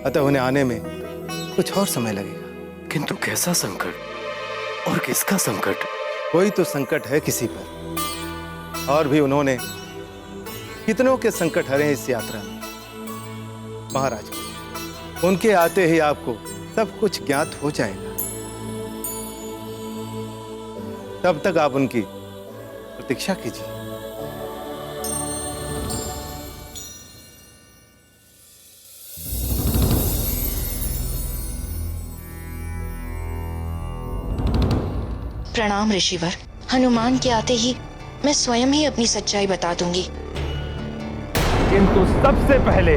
अतः उन्हें आने में कुछ और समय लगेगा। किंतु कैसा संकट और किसका संकट? कोई तो संकट है किसी पर, और भी उन्होंने कितनों के संकट हरे इस यात्रा में। महाराज, उनके आते ही आपको सब कुछ ज्ञात हो जाएगा। तब तक आप उनकी प्रतीक्षा कीजिए। प्रणाम ऋषिवर। हनुमान के आते ही मैं स्वयं ही अपनी सच्चाई बता दूंगी। किंतु सबसे पहले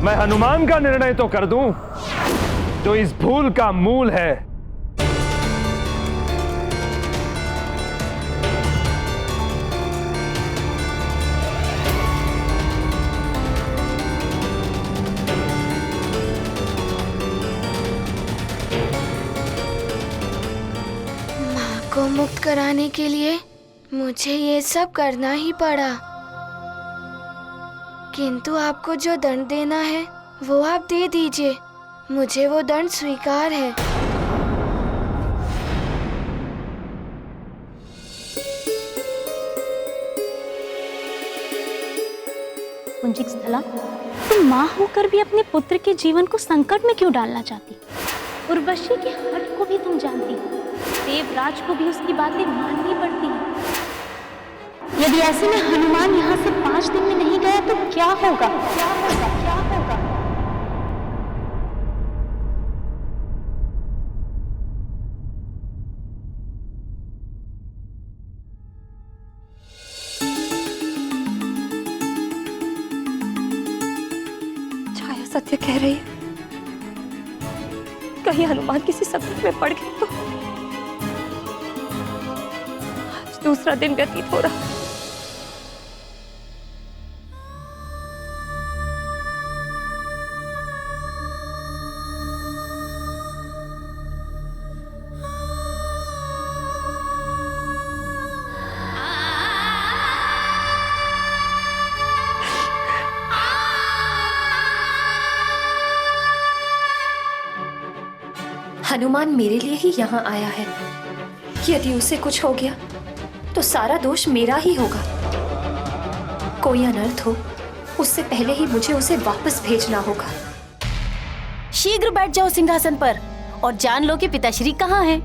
मैं हनुमान का निर्णय तो कर दूं, जो इस भूल का मूल है। माँ को मुक्त कराने के लिए मुझे ये सब करना ही पड़ा, किंतु आपको जो दंड देना है वो आप दे दीजिए। मुझे वो दंड स्वीकार है। कुंजिक स्थला, तुम माँ होकर भी अपने पुत्र के जीवन को संकट में क्यों डालना चाहती? उर्वशी के हठ को भी तुम जानती, देवराज को भी उसकी बातें माननी पड़ती है। यदि ऐसे में हनुमान यहाँ से 5 दिन में नहीं गया तो क्या होगा? क्या होगा? क्या होगा? छाया सत्य कह रही है। कहीं हनुमान किसी संकट में पड़ गए तो। आज दूसरा दिन व्यतीत हो रहा। हनुमान मेरे लिए ही यहाँ आया है। यदि उसे कुछ हो गया तो सारा दोष मेरा ही होगा। कोई अनर्थ हो उससे पहले ही मुझे उसे वापस भेजना होगा। शीघ्र बैठ जाओ सिंहासन पर और जान लो कि पिताश्री कहाँ हैं।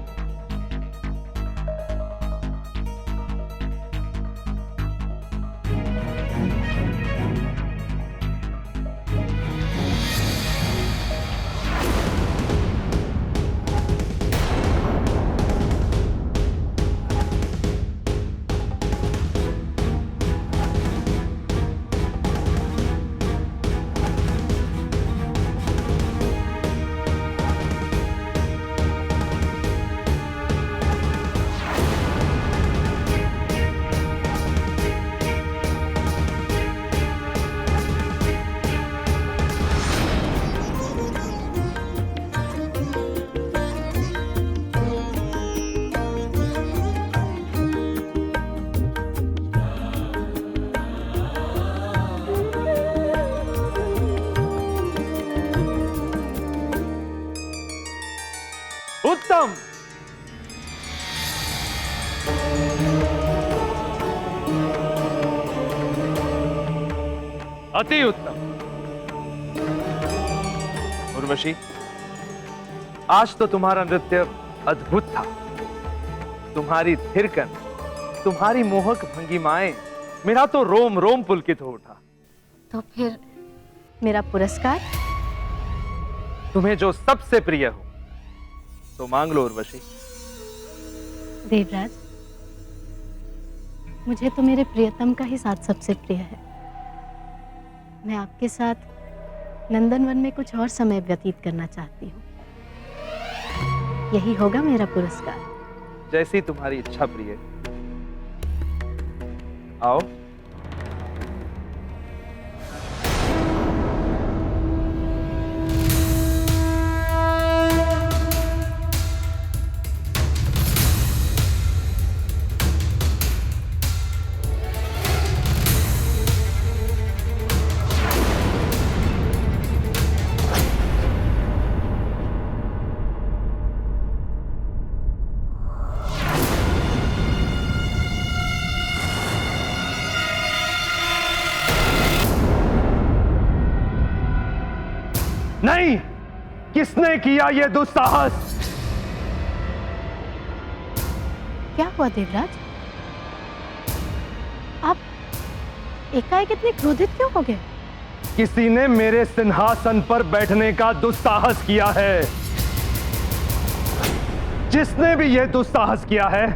उत्तम। अति उत्तम। उर्वशी, आज तो तुम्हारा नृत्य अद्भुत था। तुम्हारी थिरकन, तुम्हारी मोहक भंगिमाएं, मेरा तो रोम रोम पुलकित हो उठा। तो फिर मेरा पुरस्कार? तुम्हें जो सबसे प्रिय हो तो मांग लो उर्वशी। देवराज, मुझे तो मेरे प्रियतम का ही साथ सबसे प्रिय है। मैं आपके साथ नंदनवन में कुछ और समय व्यतीत करना चाहती हूँ। यही होगा मेरा पुरस्कार। जैसी तुम्हारी इच्छा प्रिय। आओ। नहीं, किसने किया ये दुस्साहस? क्या हुआ देवराज? आप एकाएक इतने क्रोधित क्यों हो गए? किसी ने मेरे सिंहासन पर बैठने का दुस्साहस किया है। जिसने भी यह दुस्साहस किया है,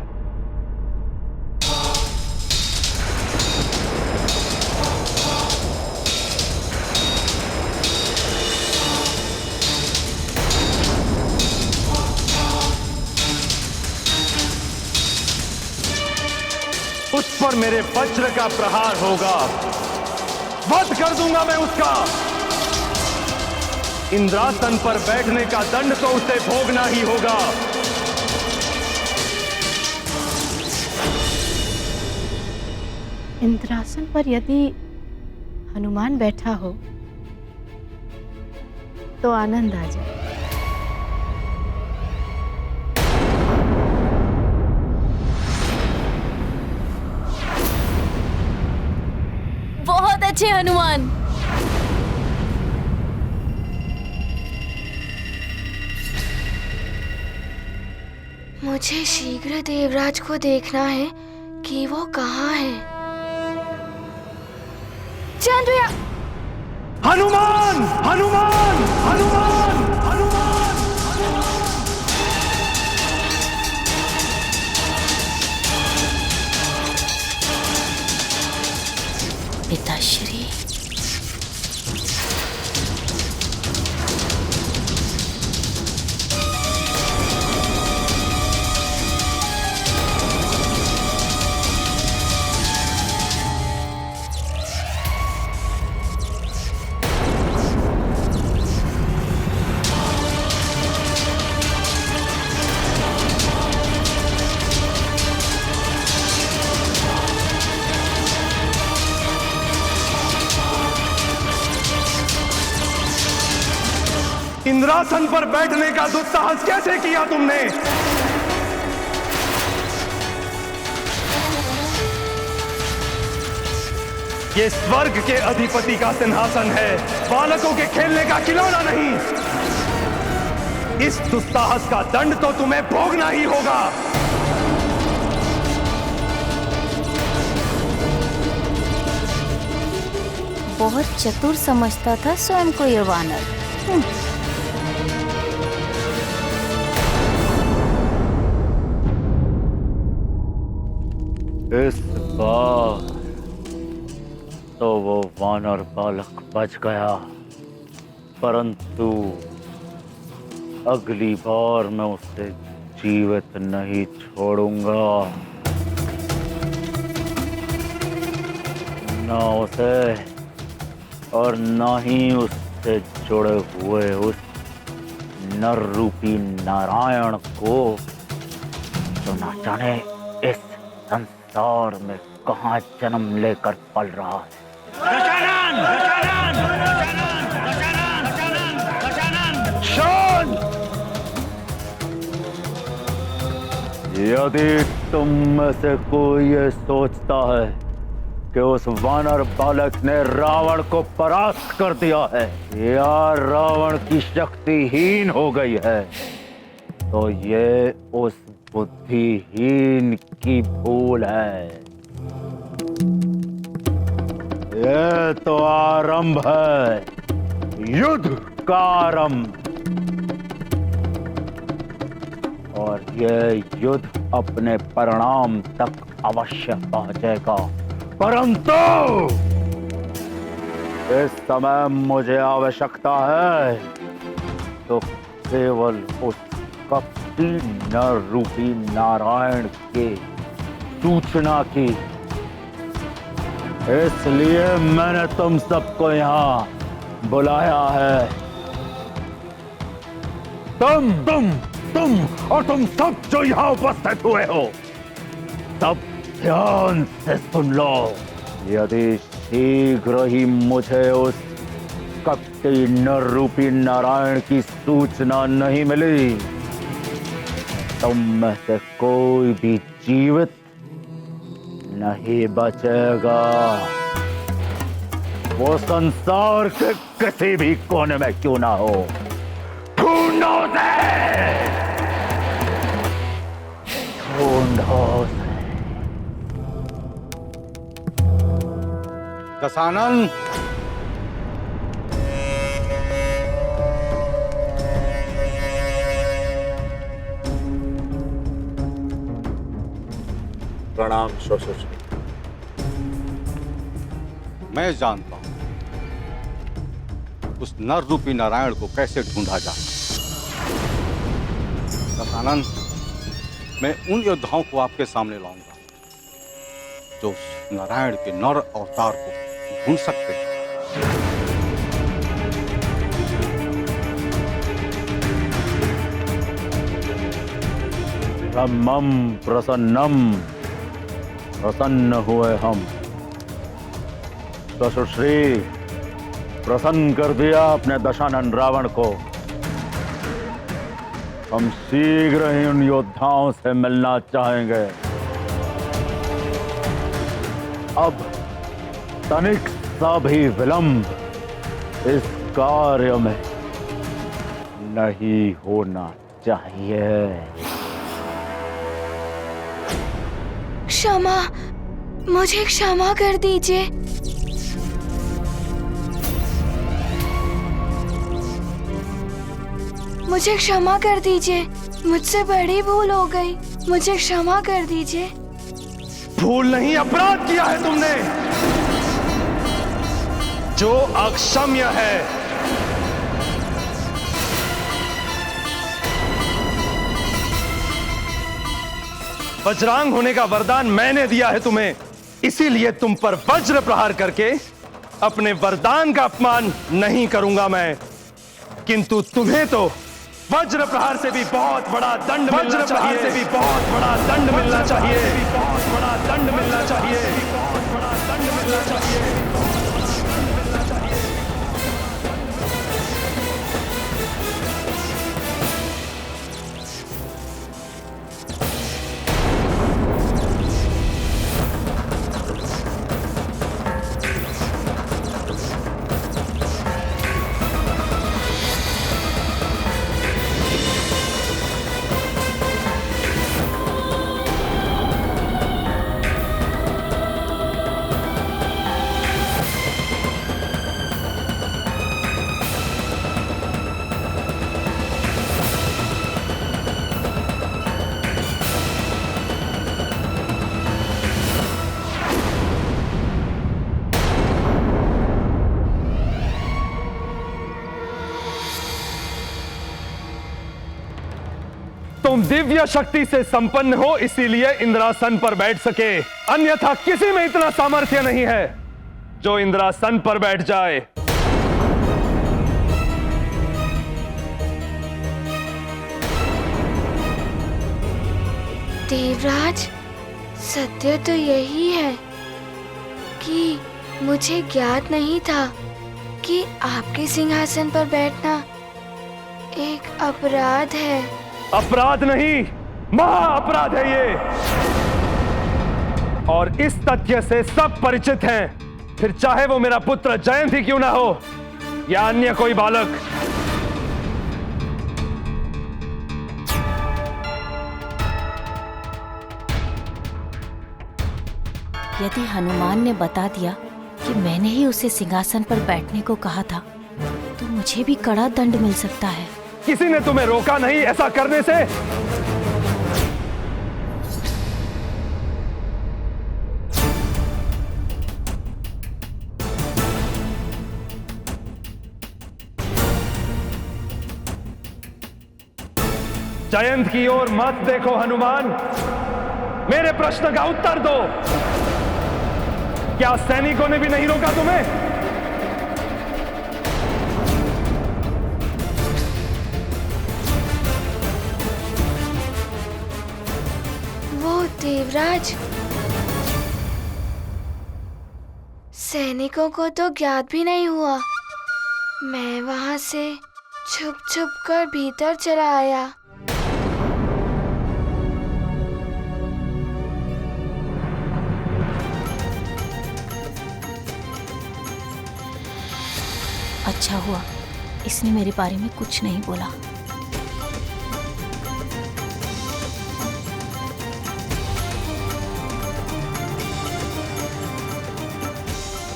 उस पर मेरे वज्र का प्रहार होगा। वध कर दूंगा मैं उसका। इंद्रासन पर बैठने का दंड तो उसे भोगना ही होगा। इंद्रासन पर यदि हनुमान बैठा हो तो आनंद आ जाए। बहुत अच्छे हनुमान। मुझे शीघ्र देवराज को देखना है कि वो कहाँ है। चंद भैया। हनुमान, हनुमान, हनुमान, हनुमान। पिताश्री, इंद्रासन पर बैठने का दुस्साहस कैसे किया तुमने? ये स्वर्ग के अधिपति का सिंहासन है, बालकों के खेलने का खिलौना नहीं। इस दुस्साहस का दंड तो तुम्हें भोगना ही होगा। बहुत चतुर समझता था स्वयं को ये वानर। इस बार तो वो वानर बालक बच गया, परंतु अगली बार मैं उसे जीवित नहीं छोड़ूंगा। न उसे और न ही उससे जुड़े हुए उस नर रूपी नारायण को, तो ना जाने इस संसार में कहाँ जन्म लेकर पल रहा है। शांत! यदि तुम में से कोई ये सोचता है कि उस वानर बालक ने रावण को परास्त कर दिया है या रावण की शक्ति हीन हो गई है, तो ये उस बुद्धिहीन की भूल है। ये तो आरंभ है, युद्ध का आरंभ, और ये युद्ध अपने परिणाम तक अवश्य पहुंचेगा। परंतु इस समय मुझे आवश्यकता है तो केवल उस कपटी नर रूपी नारायण के सूचना की। इसलिए मैंने तुम सबको यहाँ बुलाया है। तुम और तुम सब जो यहाँ उपस्थित हुए हो, सब ध्यान से सुन लो। यदि शीघ्र ही मुझे उस कपटी नर रूपी नारायण की सूचना नहीं मिली, तुम में से कोई भी जीवित नहीं बचेगा। वो संसार के किसी भी कोने में क्यों ना हो, ढूंढो उसे, ढूंढो उसे। दशानन, प्रणाम ससुर जी। मैं जानता हूं उस नर रूपी नारायण को कैसे ढूंढा जाए। दशानन, मैं उन योद्धाओं को आपके सामने लाऊंगा जो उस नारायण के नर अवतार को ढूंढ सकते हैं। ब्रह्मम प्रसन्नम, प्रसन्न हुए हम। ससुर श्री, प्रसन्न कर दिया अपने दशानन रावण को। हम शीघ्र ही उन योद्धाओं से मिलना चाहेंगे। अब तनिक सा भी विलंब इस कार्य में नहीं होना चाहिए। क्षमा, मुझे क्षमा कर दीजिए। मुझे क्षमा कर दीजिए, मुझसे बड़ी भूल हो गई। मुझे क्षमा कर दीजिए। भूल नहीं, अपराध किया है तुमने जो अक्षम्य है। वज्रांग होने का वरदान मैंने दिया है तुम्हें, इसीलिए तुम पर वज्र प्रहार करके अपने वरदान का अपमान नहीं करूंगा मैं। किंतु तुम्हें तो वज्र प्रहार से भी बहुत बड़ा दंड मिलना चाहिए। से भी बहुत बड़ा दंड मिलना चाहिए। बहुत बड़ा दंड मिलना चाहिए। बहुत बड़ा दंड मिलना चाहिए। तुम दिव्य शक्ति से संपन्न हो, इसीलिए इंद्रासन पर बैठ सके, अन्यथा किसी में इतना सामर्थ्य नहीं है जो इंद्रासन पर बैठ जाए। देवराज, सत्य तो यही है कि मुझे ज्ञात नहीं था कि आपके सिंहासन पर बैठना एक अपराध है। अपराध नहीं, महा अपराध है ये, और इस तथ्य से सब परिचित हैं, फिर चाहे वो मेरा पुत्र जयंत ही क्यों ना हो या अन्य कोई बालक। यदि हनुमान ने बता दिया कि मैंने ही उसे सिंहासन पर बैठने को कहा था, तो मुझे भी कड़ा दंड मिल सकता है। किसी ने तुम्हें रोका नहीं ऐसा करने से? जयंत की ओर मत देखो हनुमान, मेरे प्रश्न का उत्तर दो। क्या सैनिकों ने भी नहीं रोका तुम्हें? देवराज, सैनिकों को तो ज्ञात भी नहीं हुआ। मैं वहां से छुप छुप कर भीतर चला आया। अच्छा हुआ इसने मेरे बारे में कुछ नहीं बोला।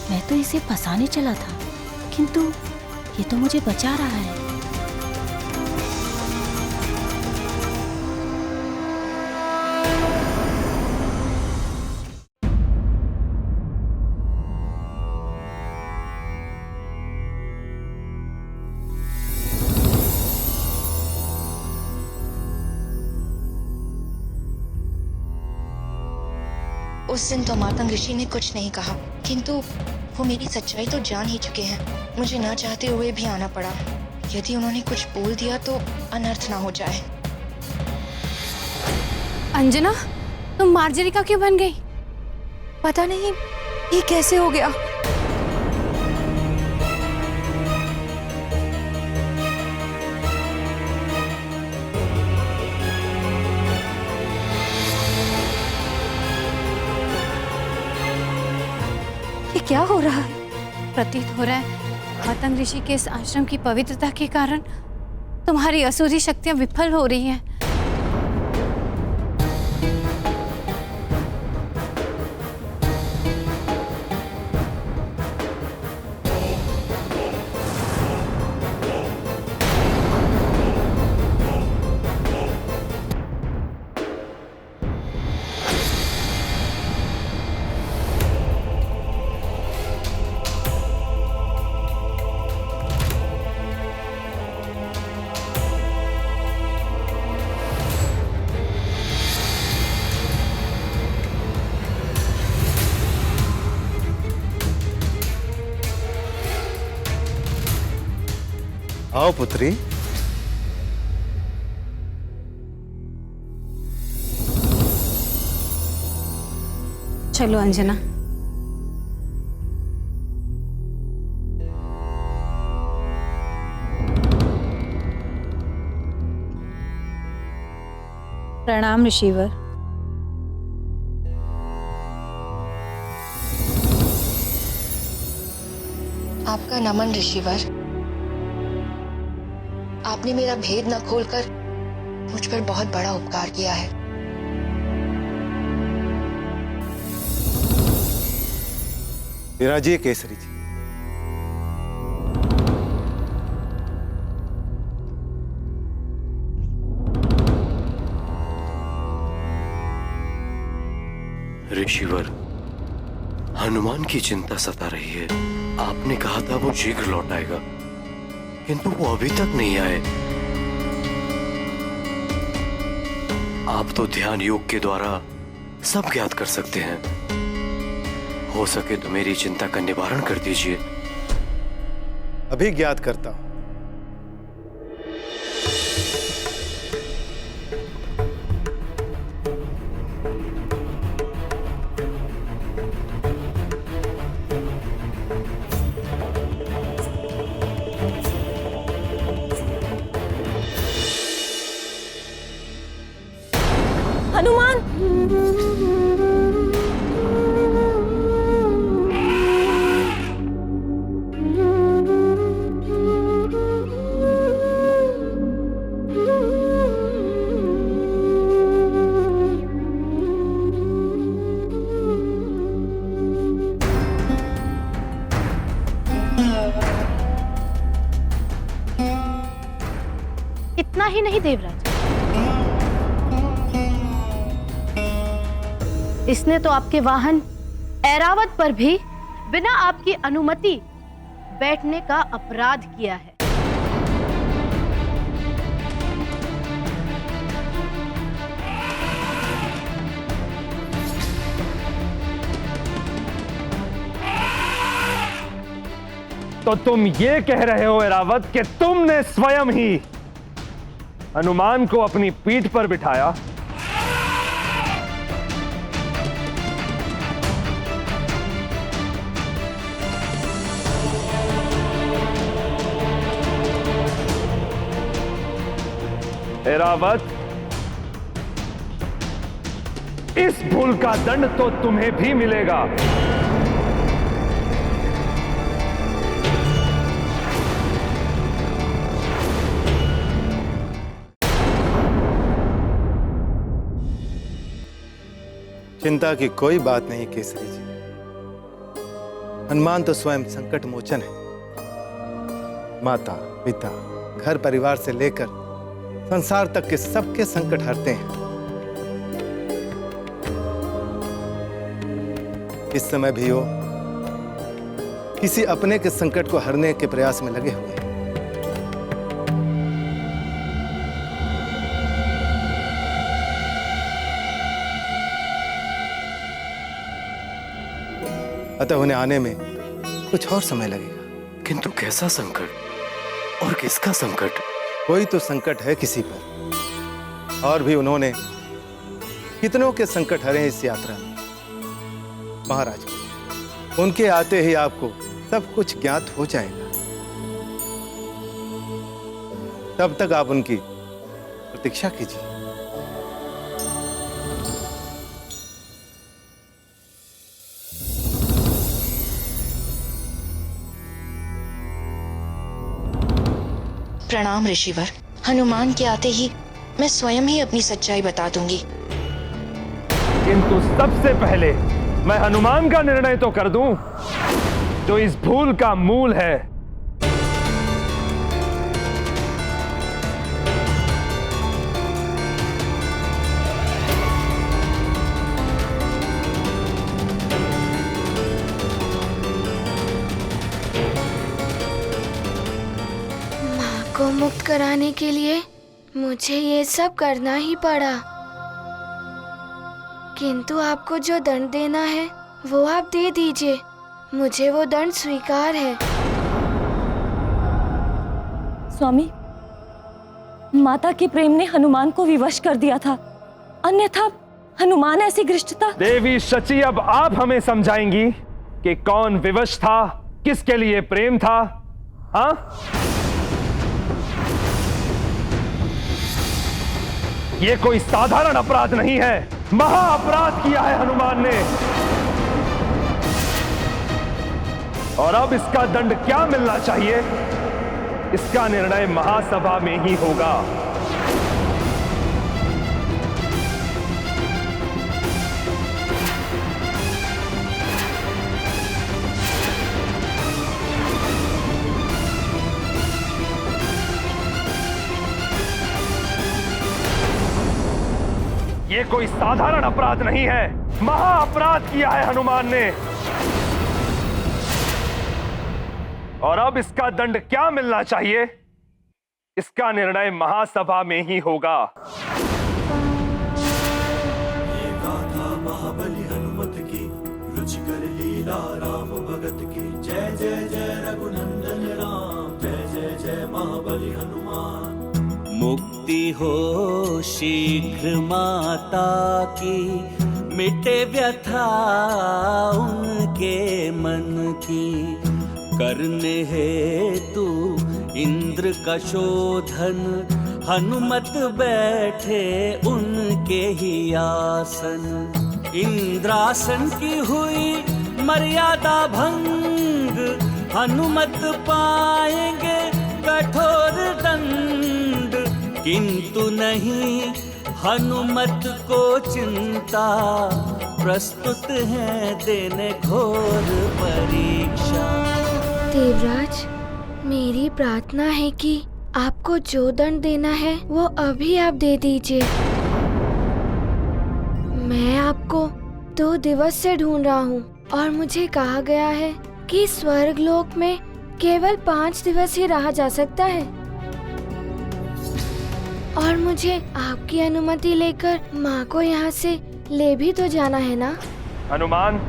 मैं तो इसे फंसाने चला था, किंतु ये तो मुझे बचा रहा है। उस दिन तो मातंग ऋषि ने कुछ नहीं कहा, किंतु वो मेरी सच्चाई तो जान ही चुके हैं। मुझे ना चाहते हुए भी आना पड़ा। यदि उन्होंने कुछ बोल दिया तो अनर्थ ना हो जाए। अंजना, तुम मार्जरिका क्यों बन गई? पता नहीं ये कैसे हो गया। ये क्या हो रहा है? प्रतीत हो रहा है मातंग ऋषि के इस आश्रम की पवित्रता के कारण तुम्हारी असुरी शक्तियां विफल हो रही हैं। आओ पुत्री। चलो अंजना। प्रणाम ऋषिवर। आपका नमन ऋषिवर। आपने मेरा भेद न खोलकर मुझ पर बहुत बड़ा उपकार किया है। विराजिए केसरी जी। ऋषिवर, हनुमान की चिंता सता रही है। आपने कहा था वो शीघ्र लौट आएगा, किंतु वो अभी तक नहीं आए। आप तो ध्यान योग के द्वारा सब ज्ञात कर सकते हैं। हो सके तो मेरी चिंता का निवारण कर दीजिए। अभी ज्ञात करता हूं। हनुमान! इतना ही नहीं देवराज, इसने तो आपके वाहन ऐरावत पर भी बिना आपकी अनुमति बैठने का अपराध किया है। तो तुम ये कह रहे हो ऐरावत कि तुमने स्वयं ही हनुमान को अपनी पीठ पर बिठाया, ऐरावत, इस भूल का दंड तो तुम्हें भी मिलेगा। चिंता की कोई बात नहीं केसरी जी। हनुमान तो स्वयं संकट मोचन है। माता, पिता, घर परिवार से लेकर संसार तक के सबके संकट हरते हैं। इस समय भी वो किसी अपने के संकट को हरने के प्रयास में लगे हुए हैं। अतः उन्हें आने में कुछ और समय लगेगा। किंतु कैसा संकट और किसका संकट? कोई तो संकट है किसी पर, और भी उन्होंने कितनों के संकट हरे हैं इस यात्रा में। महाराज, उनके आते ही आपको सब कुछ ज्ञात हो जाएगा। तब तक आप उनकी प्रतीक्षा कीजिए। प्रणाम ऋषिवर। हनुमान के आते ही मैं स्वयं ही अपनी सच्चाई बता दूंगी। किंतु सबसे पहले मैं हनुमान का निर्णय तो कर दूं, जो इस भूल का मूल है। को मुक्त कराने के लिए मुझे ये सब करना ही पड़ा, किंतु आपको जो दंड देना है वो आप दे दीजिए। मुझे वो दंड स्वीकार है। स्वामी, माता के प्रेम ने हनुमान को विवश कर दिया था, अन्यथा हनुमान ऐसी घृष्टता। देवी शची, अब आप हमें समझाएंगी कि कौन विवश था, किसके लिए प्रेम था? हाँ, ये कोई साधारण अपराध नहीं है, महा अपराध किया है हनुमान ने। और अब इसका दंड क्या मिलना चाहिए, इसका निर्णय महासभा में ही होगा। ये कोई साधारण अपराध नहीं है, महा अपराध किया है हनुमान ने। और अब इसका दंड क्या मिलना चाहिए, इसका निर्णय महासभा में ही होगा। ये गाथा महाबली हनुमत की, रुचिकर लीला राम भगत की। जय जय जय रघुनंदन राम, जय जय जय महाबली हनुमान। मुक्ति हो शीघ्र माता की, मिटे व्यथा उनके मन की। करने हेतु इंद्र का शोधन, हनुमत बैठे उनके ही आसन। इंद्रासन की हुई मर्यादा भंग, हनुमत पाएंगे कठोर दंड। किंतु नहीं हनुमत को चिंता, प्रस्तुत है देने घोर परीक्षा। देवराज, मेरी प्रार्थना है कि आपको जो दंड देना है वो अभी आप दे दीजिए। मैं आपको 2 दिवस से ढूंढ रहा हूँ और मुझे कहा गया है कि स्वर्ग लोक में केवल 5 दिवस ही रहा जा सकता है। और मुझे आपकी अनुमति लेकर माँ को यहाँ से ले भी तो जाना है ना। हनुमान,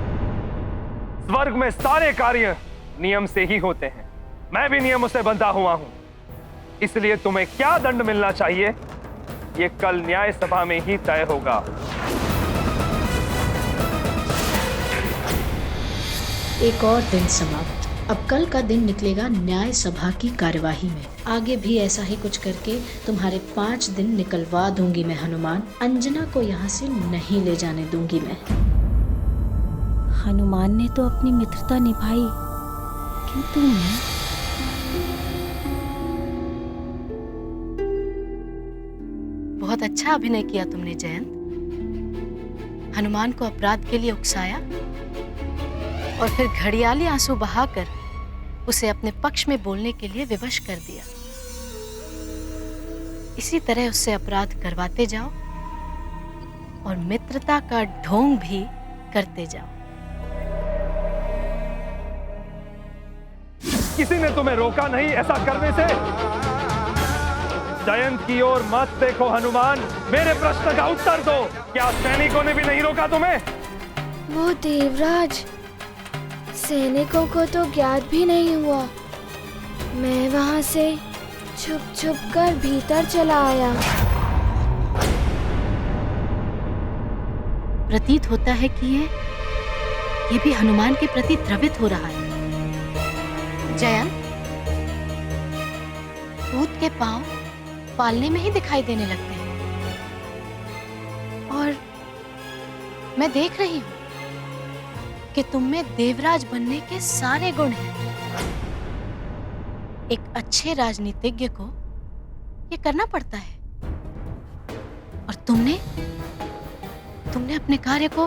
स्वर्ग में सारे कार्य नियम से ही होते हैं। मैं भी नियमों से बंधा हुआ हूँ, इसलिए तुम्हें क्या दंड मिलना चाहिए, ये कल न्याय सभा में ही तय होगा। एक और दिन समाप्त। अब कल का दिन निकलेगा न्याय सभा की कार्यवाही में। आगे भी ऐसा ही कुछ करके तुम्हारे 5 दिन निकलवा दूंगी मैं हनुमान। अंजना को यहाँ से नहीं ले जाने दूंगी मैं। हनुमान ने तो अपनी मित्रता निभाई, किंतु मैं? बहुत अच्छा अभिनय किया तुमने जयंत। हनुमान को अपराध के लिए उकसाया और फिर घड़ियाली आंसू बहाकर उसे अपने पक्ष में बोलने के लिए विवश कर दिया। इसी तरह उससे अपराध करवाते जाओ और मित्रता का ढोंग भी करते जाओ। किसी ने तुम्हें रोका नहीं ऐसा करने से? जयंत की ओर मत देखो हनुमान, मेरे प्रश्न का उत्तर दो। क्या सैनिकों ने भी नहीं रोका तुम्हें? वो देवराज, सैनिकों को तो ज्ञात भी नहीं हुआ। मैं वहां से छुप छुप कर भीतर चला आया। प्रतीत होता है कि ये भी हनुमान के प्रति द्रवित हो रहा है। जयंत, भूत के पांव पालने में ही दिखाई देने लगते हैं और मैं देख रही हूं कि तुम में देवराज बनने के सारे गुण हैं। एक अच्छे राजनीतिज्ञ को ये करना पड़ता है और तुमने अपने कार्य को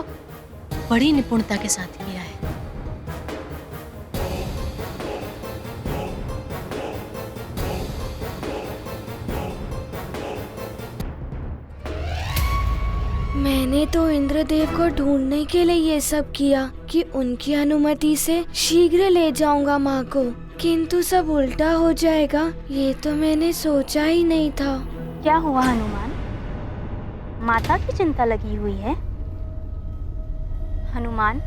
बड़ी निपुणता के साथ किया है। मैंने तो इंद्रदेव को ढूंढने के लिए ये सब किया कि उनकी अनुमति से शीघ्र ले जाऊंगा माँ को, किंतु सब उल्टा हो जाएगा ये तो मैंने सोचा ही नहीं था। क्या हुआ हनुमान? माता की चिंता लगी हुई है। हनुमान,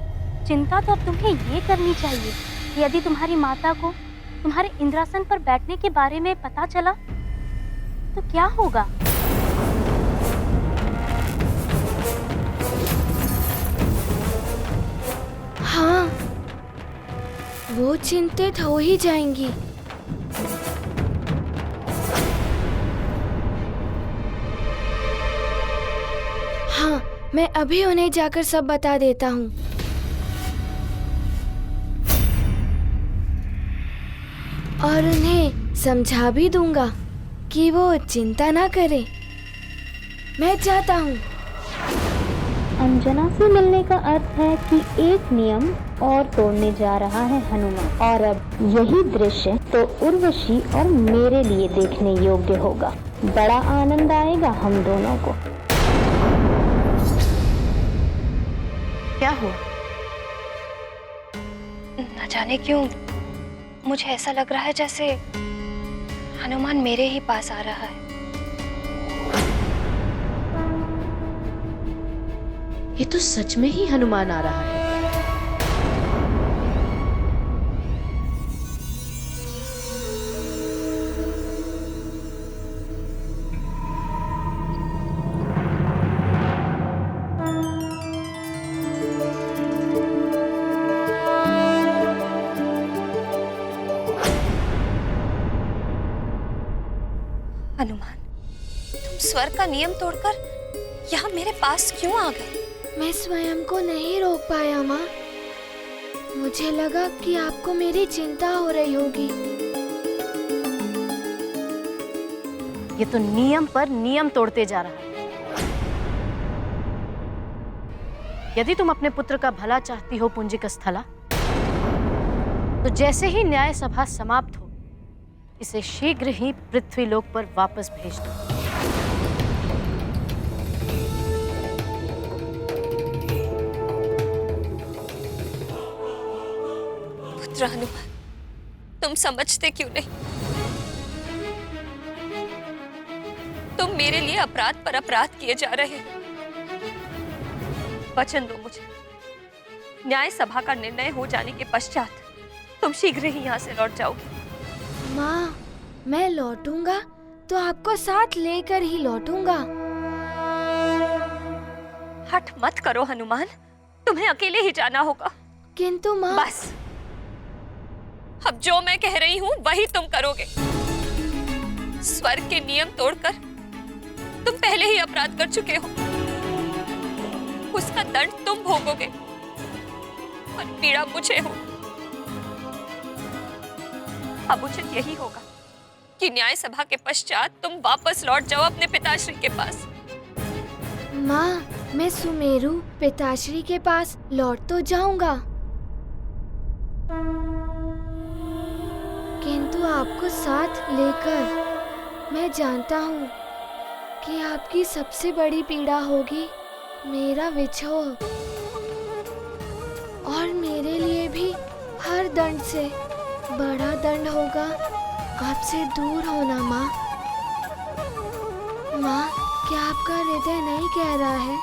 चिंता तो अब तुम्हें ये करनी चाहिए कि यदि तुम्हारी माता को तुम्हारे इंद्रासन पर बैठने के बारे में पता चला तो क्या होगा? हाँ, वो चिंतित हो ही जाएंगी। हाँ, मैं अभी उन्हें जाकर सब बता देता हूँ। और उन्हें समझा भी दूंगा कि वो चिंता ना करे। मैं चाहता हूँ। अंजना से मिलने का अर्थ है कि एक नियम और तोड़ने जा रहा है हनुमान, और अब यही दृश्य तो उर्वशी और मेरे लिए देखने योग्य होगा। बड़ा आनंद आएगा हम दोनों को। क्या हुआ? न जाने क्यों मुझे ऐसा लग रहा है जैसे हनुमान मेरे ही पास आ रहा है। ये तो सच में ही हनुमान आ रहा है। हनुमान, तुम स्वर्ग का नियम तोड़कर यहाँ मेरे पास क्यों आ गए? मैं स्वयं को नहीं रोक पाया माँ। मुझे लगा कि आपको मेरी चिंता हो रही होगी। ये तो नियम पर नियम तोड़ते जा रहा है। यदि तुम अपने पुत्र का भला चाहती हो पुंजिक स्थला, तो जैसे ही न्याय सभा समाप्त हो इसे शीघ्र ही पृथ्वीलोक पर वापस भेज दो। पुत्र हनुमान, तुम समझते क्यों नहीं? तुम मेरे लिए अपराध पर अपराध किए जा रहे हो। वचन दो मुझे, न्याय सभा का निर्णय हो जाने के पश्चात तुम शीघ्र ही यहाँ से लौट जाओगे। माँ, मैं लौटूंगा तो आपको साथ लेकर ही लौटूंगा। हट मत करो हनुमान, तुम्हें अकेले ही जाना होगा। किंतु माँ, बस, अब जो मैं कह रही हूँ वही तुम करोगे। स्वर्ग के नियम तोड़कर तुम पहले ही अपराध कर चुके हो, उसका दंड तुम भोगोगे और पीड़ा मुझे हो। अब उचित यही होगा कि न्याय सभा के पश्चात तुम वापस लौट जाओ अपने पिताश्री के पास। माँ, मैं सुमेरु पिताश्री के पास लौट तो जाऊंगा, किंतु आपको साथ लेकर मैं जानता हूँ कि आपकी सबसे बड़ी पीड़ा होगी मेरा विछोह, और मेरे लिए भी हर दंड से बड़ा दंड होगा आपसे दूर होना। माँ, माँ, क्या आपका हृदय नहीं कह रहा है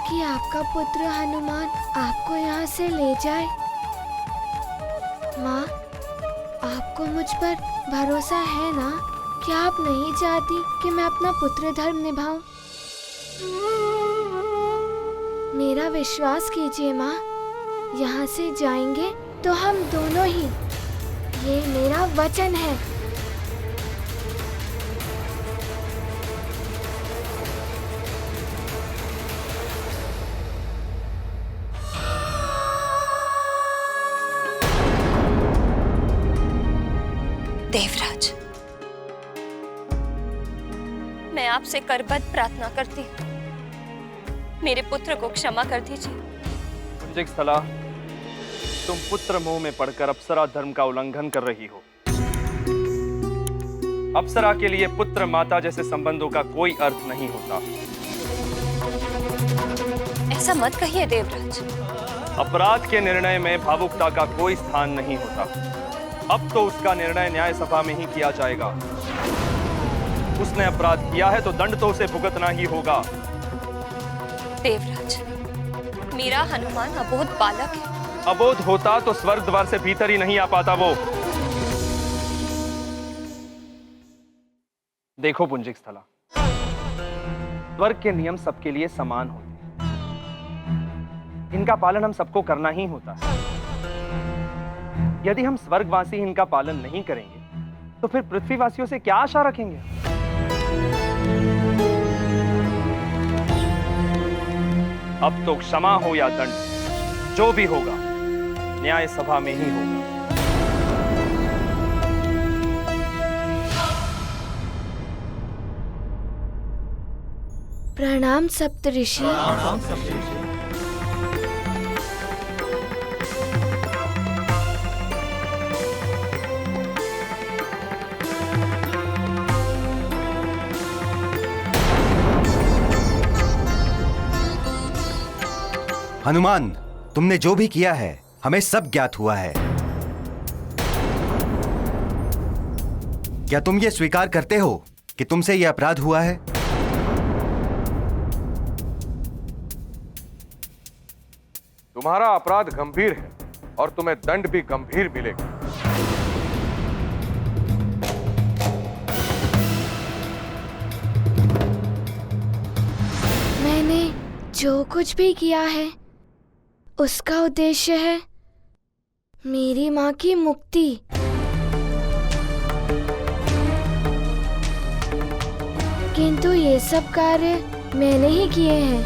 कि आपका पुत्र हनुमान आपको यहाँ से ले जाए? माँ, आपको मुझ पर भरोसा है ना? क्या आप नहीं चाहती कि मैं अपना पुत्र धर्म निभाऊं? मेरा विश्वास कीजिए माँ, यहाँ से जाएंगे तो हम दोनों ही, ये मेरा वचन है। देवराज, मैं आपसे करबद्ध प्रार्थना करती हूँ, मेरे पुत्र को क्षमा कर दीजिए। पुंजिकस्थला, तुम पुत्र मोह में पड़कर अप्सरा धर्म का उल्लंघन कर रही हो। अप्सरा के लिए पुत्र माता जैसे संबंधों का कोई अर्थ नहीं होता। ऐसा मत कहिए देवराज। अपराध के निर्णय में भावुकता का कोई स्थान नहीं होता। अब तो उसका निर्णय न्याय सभा में ही किया जाएगा। उसने अपराध किया है तो दंड तो उसे भुगतना ही होगा। देवराज, मेरा हनुमान अबोध बालक है। अबोध होता तो स्वर्ग द्वार से भीतर ही नहीं आ पाता वो। देखो पुंजिकस्थला, स्वर्ग के नियम सबके लिए समान होते हैं। इनका पालन हम सबको करना ही होता है। यदि हम स्वर्गवासी इनका पालन नहीं करेंगे तो फिर पृथ्वीवासियों से क्या आशा रखेंगे? अब तो क्षमा हो या दंड, जो भी होगा न्याय सभा में ही होगा। प्रणाम सप्तऋषि। हनुमान, तुमने जो भी किया है हमें सब ज्ञात हुआ है। क्या तुम ये स्वीकार करते हो कि तुमसे यह अपराध हुआ है? तुम्हारा अपराध गंभीर है और तुम्हें दंड भी गंभीर मिलेगा। मैंने जो कुछ भी किया है उसका उद्देश्य है मेरी माँ की मुक्ति। किंतु ये सब कार्य मैंने ही किए हैं।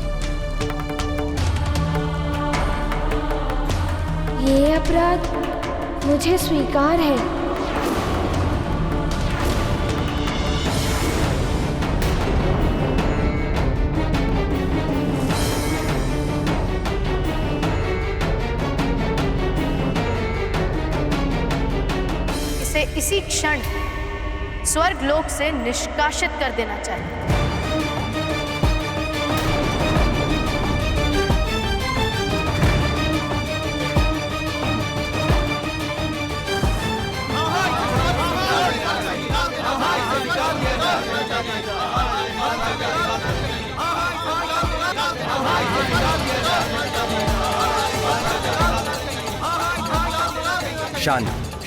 ये अपराध मुझे स्वीकार है। इसे इसी क्षण स्वर्ग लोक से निष्कासित कर देना चाहिए।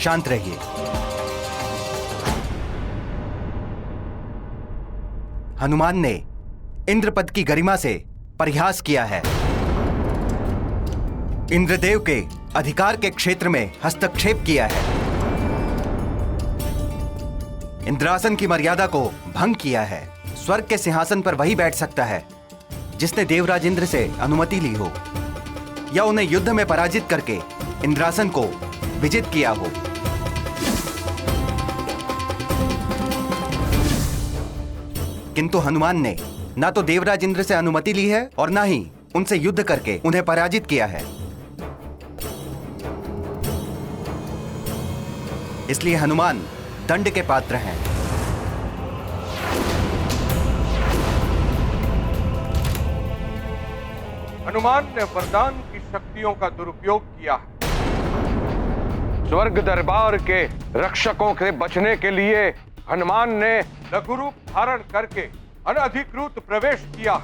शांत रहिए। हनुमान ने इंद्रपद की गरिमा से परिहास किया है। इंद्रदेव के अधिकार के क्षेत्र में हस्तक्षेप किया है। इंद्रासन की मर्यादा को भंग किया है। स्वर्ग के सिंहासन पर वही बैठ सकता है जिसने देवराज इंद्र से अनुमति ली हो या उन्हें युद्ध में पराजित करके इंद्रासन को विजित किया हो। किंतु हनुमान ने ना तो देवराज इंद्र से अनुमति ली है और ना ही उनसे युद्ध करके उन्हें पराजित किया है। इसलिए हनुमान दंड के पात्र हैं। हनुमान ने वरदान की शक्तियों का दुरुपयोग किया है। स्वर्ग दरबार के रक्षकों से बचने के लिए हनुमान ने लघु रूप धारण करके अनधिकृत प्रवेश किया।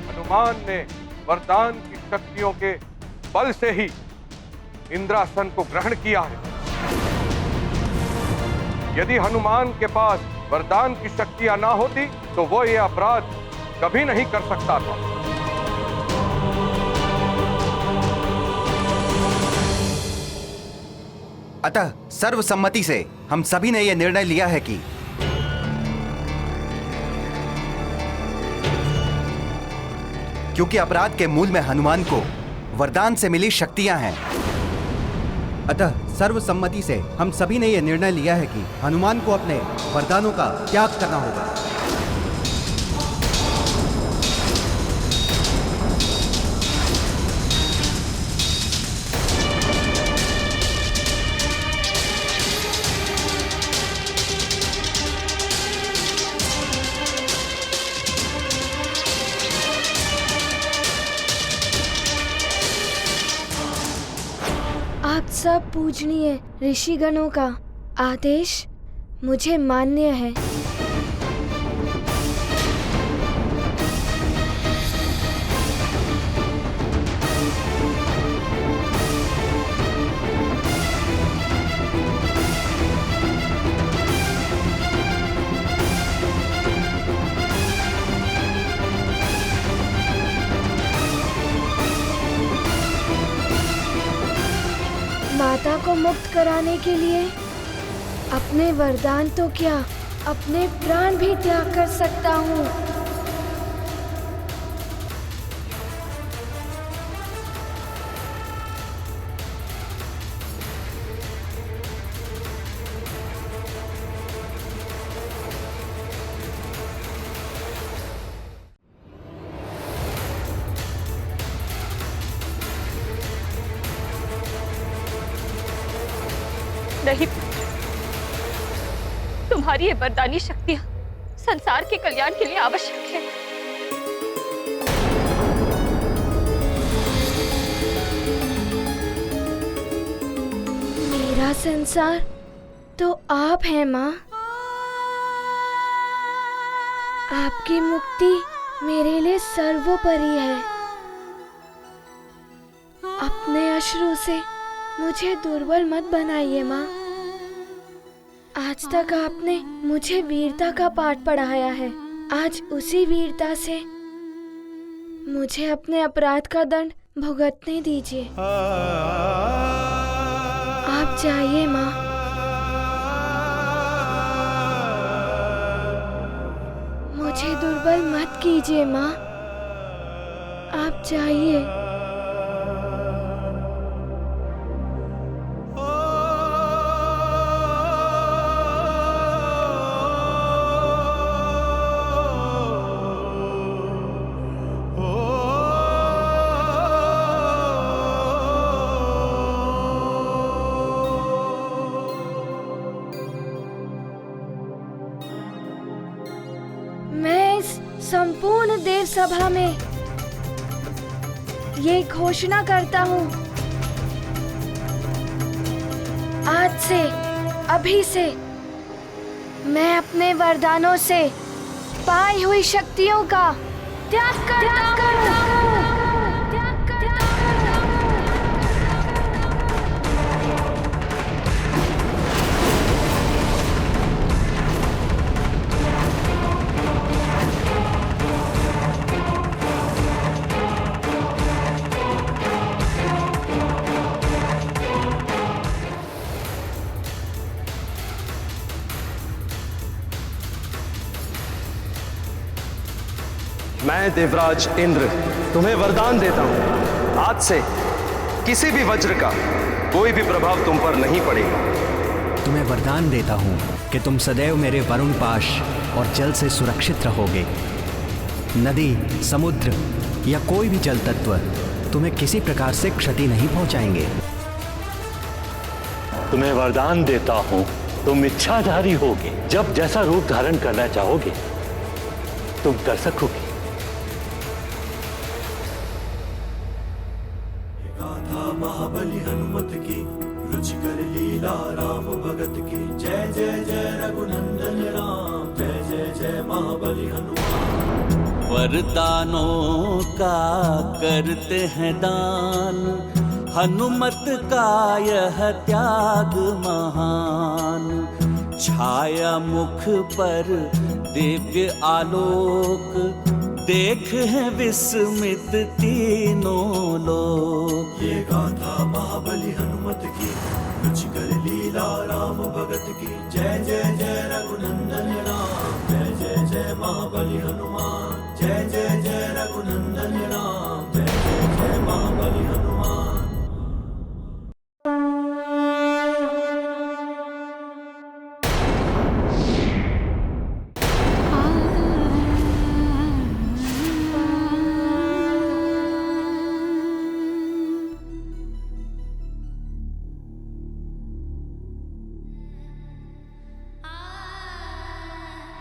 हनुमान ने वरदान की शक्तियों के बल से ही इंद्रासन को ग्रहण किया है। यदि हनुमान के पास वरदान की शक्तियां ना होती तो वो ये अपराध कभी नहीं कर सकता था। अतः सर्वसम्मति से हम सभी ने यह निर्णय लिया है कि क्योंकि अपराध के मूल में हनुमान को वरदान से मिली शक्तियां हैं, अतः सर्वसम्मति से हम सभी ने यह निर्णय लिया है कि हनुमान को अपने वरदानों का त्याग करना होगा। आप सब पूजनीय ऋषिगणों का आदेश मुझे मान्य है। माता को मुक्त कराने के लिए अपने वरदान तो क्या, अपने प्राण भी त्याग कर सकता हूँ। नहीं, तुम्हारी ये वरदानी शक्तियां संसार के कल्याण के लिए आवश्यक है। मेरा संसार तो आप हैं माँ। आपकी मुक्ति मेरे लिए सर्वोपरि है। अपने अश्रु से मुझे दुर्बल मत बनाइए माँ। आज तक आपने मुझे वीरता का पाठ पढ़ाया है। आज उसी वीरता से मुझे अपने अपराध का दंड भुगतने दीजिए। आप जाइए माँ। मुझे दुर्बल मत कीजिए माँ। आप जाइए। मैं इस संपूर्ण देव सभा में ये घोषणा करता हूँ, आज से, अभी से मैं अपने वरदानों से पाई हुई शक्तियों का त्याग करता हूँ। मैं देवराज इंद्र तुम्हें वरदान देता हूं, आज से किसी भी वज्र का कोई भी प्रभाव तुम पर नहीं पड़ेगा। तुम्हें वरदान देता हूँ कि तुम सदैव मेरे वरुण पाश और जल से सुरक्षित रहोगे। नदी, समुद्र या कोई भी जल तत्व तुम्हें किसी प्रकार से क्षति नहीं पहुंचाएंगे। तुम्हें वरदान देता हूं, तुम इच्छाधारी होगे। जब जैसा रूप धारण करना चाहोगे तुम कर सकोगे। गाथा महाबली हनुमत की, रुचिकर लीला राम भगत की। जय जय जय रघुनंदन राम, जय जय जय महाबली हनुमान। वरदानों का करते हैं दान, हनुमत का यह त्याग महान। छाया मुख पर दिव्य आलोक, देख है विस्मित तीनों लोग। ये गाथा महाबली हनुमत की, रुचिकर लीला राम भगत की। जय जय जय रघुनंदन राम, जय जय जय महाबली हनुमान। जय जय जय रघुनंदन राम, जय जय जय महाबली हनुमान।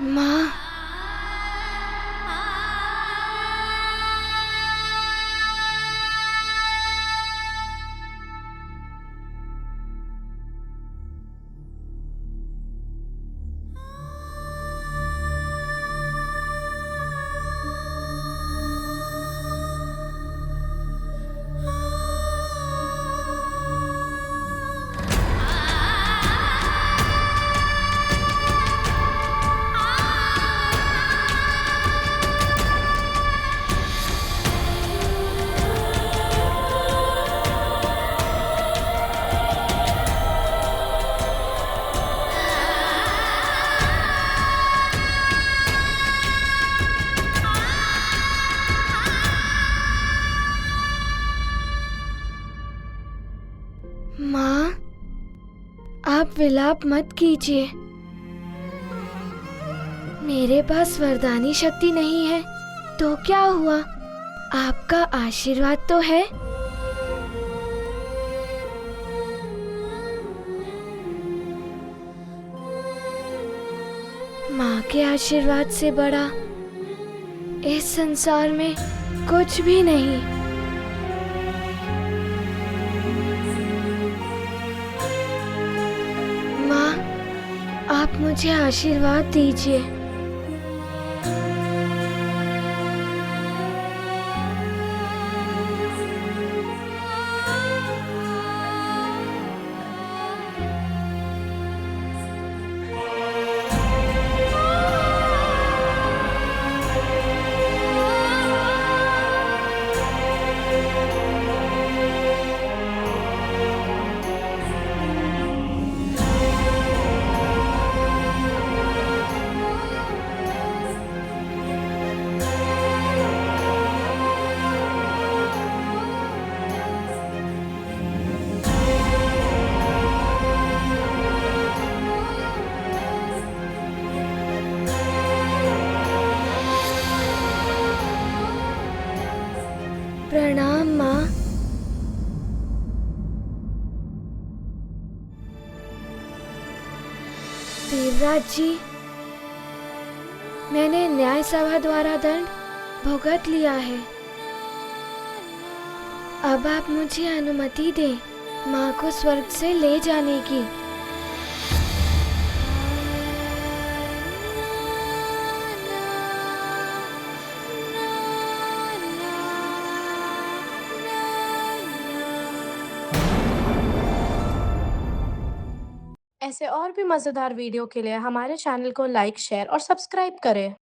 माँ, माँ, आप विलाप मत कीजिए। मेरे पास वरदानी शक्ति नहीं है तो क्या हुआ, आपका आशीर्वाद तो है। माँ के आशीर्वाद से बड़ा इस संसार में कुछ भी नहीं। माँ, आप मुझे आशीर्वाद दीजिए। प्रणाम माँ। देवराज जी, मैंने न्याय सभा द्वारा दंड भुगत लिया है। अब आप मुझे अनुमति दें माँ को स्वर्ग से ले जाने की। ऐसे और भी मज़ेदार वीडियो के लिए हमारे चैनल को लाइक, शेयर और सब्सक्राइब करें।